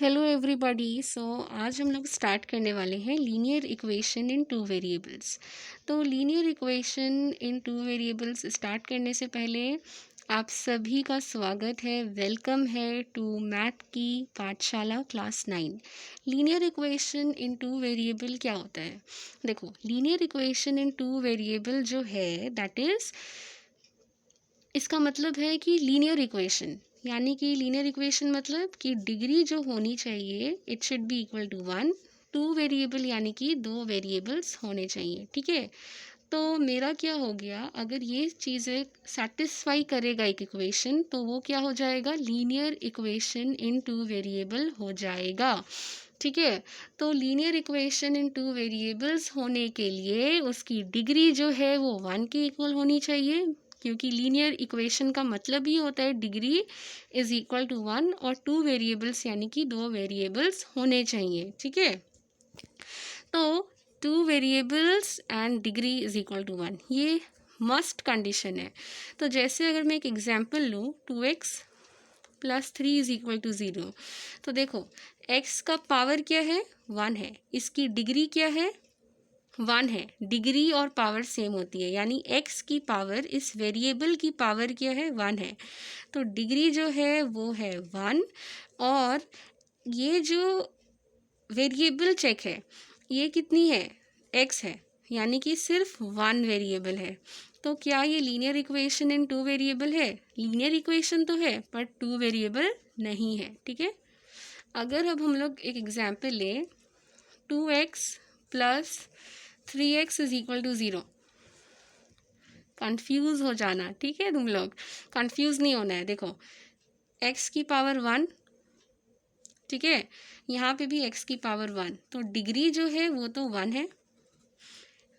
Hello everybody. आज हम लोग स्टार्ट करने वाले हैं linear equation in two variables. तो linear equation in two variables start करने से पहले आप सभी का स्वागत है, वेलकम है टू मैथ की पाठशाला class 9। Linear equation in two variable क्या होता है? देखो, linear equation in two variable जो है दैट इज़, इसका मतलब है कि लीनियर इक्वेशन, यानी कि लीनियर इक्वेशन मतलब कि डिग्री जो होनी चाहिए it should be equal to 1। Two variable यानी कि दो वेरिएबल्स होने चाहिए, ठीक है। तो मेरा क्या हो गया, अगर ये चीज़ें सेटिस्फाई करेगा एक इक्वेशन तो वो क्या हो जाएगा, linear equation in two variable हो जाएगा, ठीक है। तो linear equation in two variables होने के लिए उसकी डिग्री जो है वो 1 के इक्वल होनी चाहिए, क्योंकि लीनियर इक्वेशन का मतलब ही होता है डिग्री इज इक्वल टू 1 और टू वेरिएबल्स यानी कि दो वेरिएबल्स होने चाहिए, ठीक है। तो two variables and degree is equal to 1, ये मस्ट कंडीशन है। तो जैसे अगर मैं एक एग्जांपल लूँ, 2x plus 3 is equal to 0, तो देखो x का पावर क्या है, 1 है, इसकी डिग्री क्या है, 1 है। डिग्री और पावर सेम होती है, यानी x की पावर इस वेरिएबल की पावर क्या है, 1 है। तो डिग्री जो है वो है 1, और ये जो वेरिएबल चेक है ये कितनी है, x है, यानी कि सिर्फ 1 वेरिएबल है। तो क्या ये linear equation in two variable है? लीनियर इक्वेशन तो है पर टू वेरिएबल नहीं है, ठीक है। अगर अब हम लोग एक एग्जाम्पल लें, 2x plus 3x is equal to 0, confuse हो जाना, ठीक है, तुम लोग कंफ्यूज नहीं होना है। देखो x की पावर 1, ठीक है, यहाँ पे भी x की पावर 1, तो डिग्री जो है वो तो 1 है,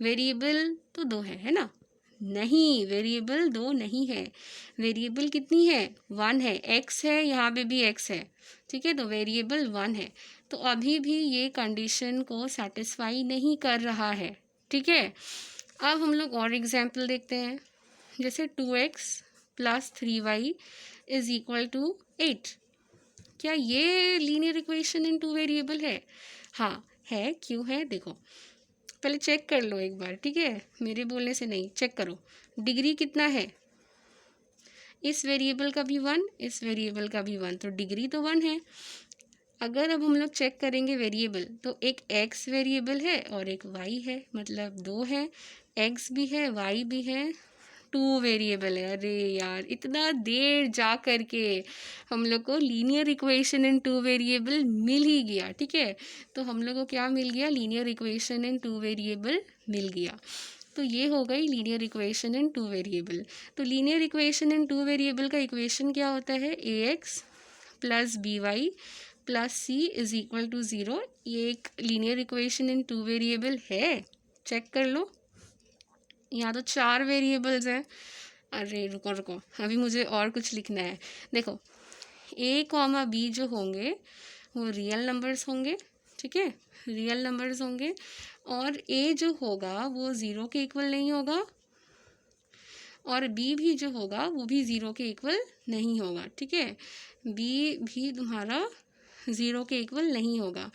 वेरिएबल तो 2 है ना? नहीं, वेरिएबल 2 नहीं है, वेरिएबल कितनी है, 1 है, x है, यहाँ पे भी x है, ठीक है, तो वेरिएबल 1 है। तो अभी भी ये कंडीशन को सेटिस्फाई नहीं कर रहा है, ठीक है। अब हम लोग और एग्जाम्पल देखते हैं, जैसे 2x plus 3y is equal to 8। क्या ये linear equation in two variable है? हाँ है। क्यों है? देखो पहले चेक कर लो एक बार, ठीक है, मेरे बोलने से नहीं, चेक करो। डिग्री कितना है, इस वेरिएबल का भी 1, इस वेरिएबल का भी 1, तो डिग्री तो 1 है। अगर अब हम लोग चेक करेंगे वेरिएबल, तो एक x वेरिएबल है और एक y है, मतलब 2 है, x भी है y भी है, टू वेरिएबल है। अरे यार, इतना देर जा करके हम लोग को linear equation in two variable मिल ही गया, ठीक है। तो हम लोग को क्या मिल गया, linear equation in two variable मिल गया। तो ये हो गई linear equation in two variable. तो linear equation in two variable का इक्वेशन क्या होता है, ax plus by plus C is equal to 0। ये एक linear equation in two variable है, चेक कर लो। यहाँ तो 4 वेरिएबल्स हैं। अरे रुको रुको, अभी मुझे और कुछ लिखना है। देखो a कॉमा b जो होंगे वो रियल नंबर्स होंगे, ठीक है, रियल नंबर्स होंगे, और a जो होगा वो 0 के इक्वल नहीं होगा, और b भी जो होगा वो भी 0 के इक्वल नहीं होगा, ठीक है, b भी तुम्हारा 0 के इक्वल नहीं होगा।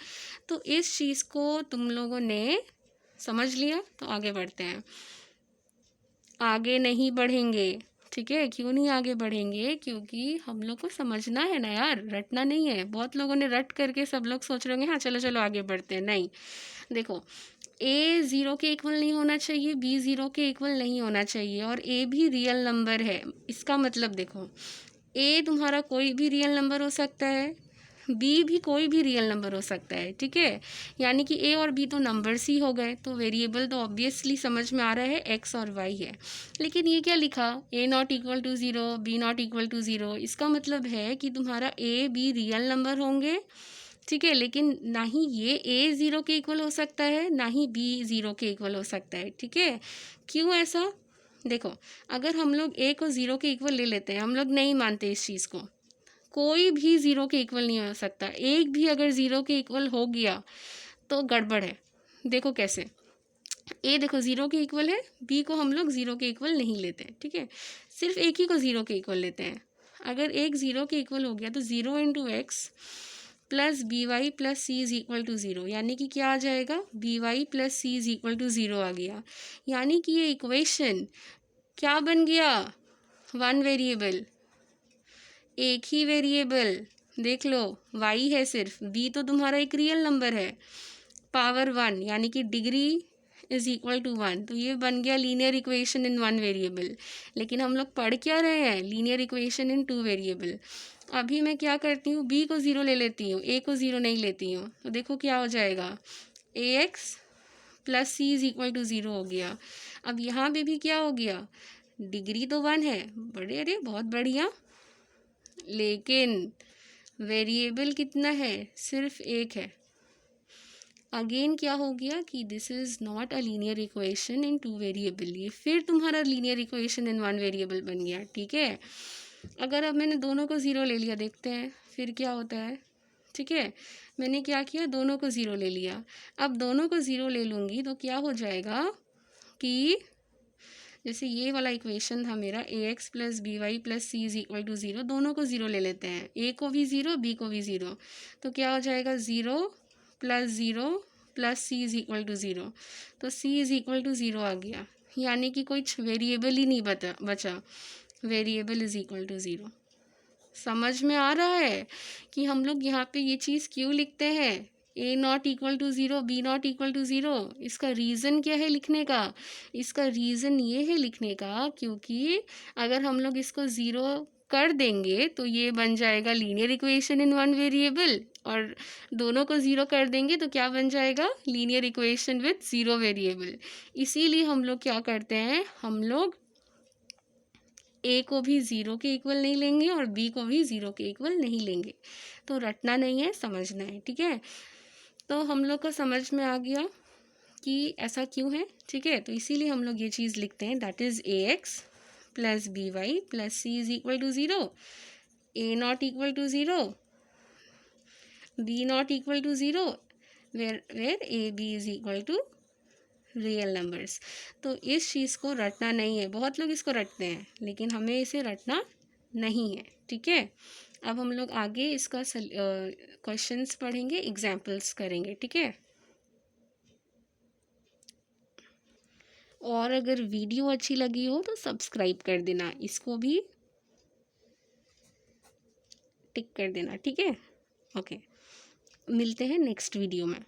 तो इस चीज़ को तुम लोगों ने समझ लिया, तो आगे बढ़ते हैं। आगे नहीं बढ़ेंगे, ठीक है, क्यों नहीं आगे बढ़ेंगे, क्योंकि हम लोग को समझना है ना यार, रटना नहीं है। बहुत लोगों ने रट करके सब लोग सोच रहे होंगे हाँ चलो चलो आगे बढ़ते हैं, नहीं। देखो a 0 के इक्वल नहीं होना चाहिए, b 0 के इक्वल नहीं होना चाहिए, और a भी रियल नंबर है। इसका मतलब देखो a तुम्हारा कोई भी रियल नंबर हो सकता है, b भी कोई भी रियल नंबर हो सकता है, ठीक है, यानी कि a और b तो नंबर्स ही हो गए। तो वेरिएबल तो ऑब्वियसली समझ में आ रहा है x और y है, लेकिन ये क्या लिखा, a not equal to 0, b not equal to 0, इसका मतलब है कि तुम्हारा a b रियल नंबर होंगे, ठीक है, लेकिन ना ही ये a 0 के इक्वल हो सकता है, ना ही b 0 के इक्वल हो सकता है, ठीक है। क्यों ऐसा? देखो अगर हम लोग a को 0 के इक्वल ले लेते हैं, हम लोग नहीं मानते इस चीज़ को, कोई भी 0 के इक्वल नहीं हो सकता। एक भी अगर 0 के इक्वल हो गया तो गड़बड़ है। देखो कैसे, ए देखो 0 के इक्वल है, बी को हम लोग 0 के इक्वल नहीं लेते, ठीक है, सिर्फ एक ही को 0 के इक्वल लेते हैं। अगर एक 0 के इक्वल हो गया तो 0 into X plus B Y plus C is equal to zero, यानी कि क्या आ जाएगा, B Y plus C is equal to zero आ गया। यानी कि ये इक्वेशन क्या बन गया, वन वेरिएबल, एक ही वेरिएबल। देख लो वाई है सिर्फ, बी तो तुम्हारा एक रियल नंबर है, पावर वन यानी कि degree is equal to one, तो ये बन गया linear equation in one variable. लेकिन हम लोग पढ़ क्या रहे हैं, linear equation in two variable. अभी मैं क्या करती हूँ, बी को ज़ीरो ले लेती हूँ, ए को ज़ीरो नहीं लेती हूँ, तो देखो क्या हो जाएगा, A x plus C is equal to zero हो गया। अब यहाँ पे भी क्या हो गया, डिग्री तो वन है, बड़े अरे बहुत बढ़िया, लेकिन वेरिएबल कितना है, सिर्फ एक है। अगेन क्या हो गया कि this is not a linear equation in two variable, ये फिर तुम्हारा linear equation in one variable बन गया। ठीक है, अगर अब मैंने दोनों को ज़ीरो ले लिया, देखते हैं फिर क्या होता है। ठीक है, मैंने क्या किया, दोनों को ज़ीरो ले लिया। अब दोनों को ज़ीरो ले लूँगी तो क्या हो जाएगा कि जैसे ये वाला इक्वेशन था मेरा, A x plus B Y plus C is equal to zero, दोनों को ज़ीरो ले लेते हैं, ए को भी ज़ीरो बी को भी ज़ीरो, तो क्या हो जाएगा, zero plus C is equal to zero, तो c is equal to zero आ गया। यानी कि कुछ वेरिएबल ही नहीं बचा, variable is equal to zero. समझ में आ रहा है कि हम लोग यहाँ पे ये चीज़ क्यों लिखते हैं, A not equal to zero B not equal to zero. इसका रीज़न क्या है लिखने का, इसका रीज़न ये है लिखने का क्योंकि अगर हम लोग इसको ज़ीरो कर देंगे तो ये बन जाएगा linear equation in one variable, और दोनों को ज़ीरो कर देंगे तो क्या बन जाएगा, linear equation with zero variable. इसीलिए हम लोग क्या करते हैं, हम लोग ए को भी ज़ीरो के इक्वल नहीं लेंगे और बी को भी ज़ीरो के इक्वल नहीं लेंगे। तो रटना नहीं है, समझना है। ठीक है, तो हम लोग को समझ में आ गया कि ऐसा क्यों है। ठीक है, तो इसीलिए हम लोग ये चीज़ लिखते हैं, that is a x plus B Y plus C is equal to zero, a not equal to zero, B not equal to zero, where a b is equal to real numbers. तो इस चीज़ को रटना नहीं है, बहुत लोग इसको रटते हैं लेकिन हमें इसे रटना नहीं है। ठीक है, अब हम लोग आगे इसका क्वेश्चंस पढ़ेंगे, एग्जाम्पल्स करेंगे। ठीक है, और अगर वीडियो अच्छी लगी हो तो सब्सक्राइब कर देना, इसको भी टिक कर देना। ठीक है, ओके, मिलते हैं नेक्स्ट वीडियो में।